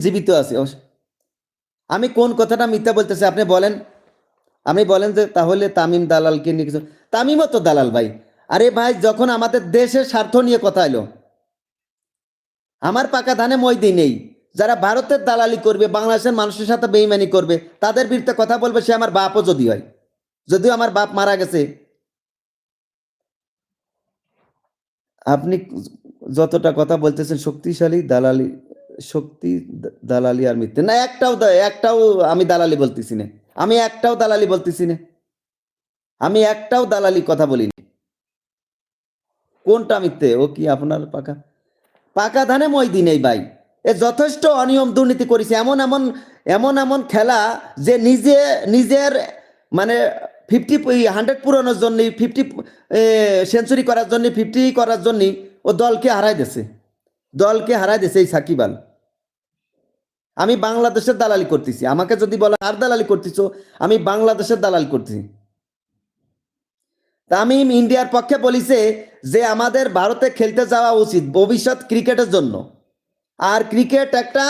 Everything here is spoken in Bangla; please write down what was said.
জীবিত আছে। আমি কোন কথাটা মিথ্যা বলতেছি আপনি বলেন। আপনি বলেন যে তাহলে তামিম দালালকে নিয়ে কিছু, তামিমও তো দালাল ভাই। আরে ভাই যখন আমাদের দেশের স্বার্থ নিয়ে কথা এলো, আমার পাকা ধানে মই দিই নেই। যারা ভারতের দালালি করবে, বাংলাদেশের মানুষের সাথে বেইমানি করবে, তাদের বিরুদ্ধে কথা বলবে, সে আমার বাপও যদি হয়, যদিও আমার বাপ মারা গেছে। আপনি যতটা কথা বলতেছেন শক্তিশালী দালালি, শক্তি, দালালি আর মিথ্যে না, একটাও আমি দালালি বলতেছি না। আমি একটাও দালালি বলতেছি না। আমি একটাও দালালি কথা বলিনি। কোনটা মিথ্যে? ও কি আপনার পাকা পাকা ধানে মই দিই নেই ভাই। এ যথেষ্ট অনিয়ম দুর্নীতি করেছে, এমন এমন এমন এমন খেলা যে নিজের মানে 100 পুরানোর জন্য, 50 সেঞ্চুরি করার জন্য, 50 করার জন্য ও দলকে হারাই দিছে এই সাকিব আল। আমি বাংলাদেশের দালালি করতেছি, আমাকে যদি বলা আর দালালি করতেছো, আমি বাংলাদেশের দালালি করতেছি। তামিম ইন্ডিয়ার পক্ষে বলিছে যে আমাদের ভারতে খেলতে যাওয়া উচিত ভবিষ্যৎ ক্রিকেটের জন্য। আর ক্রিকেট একটা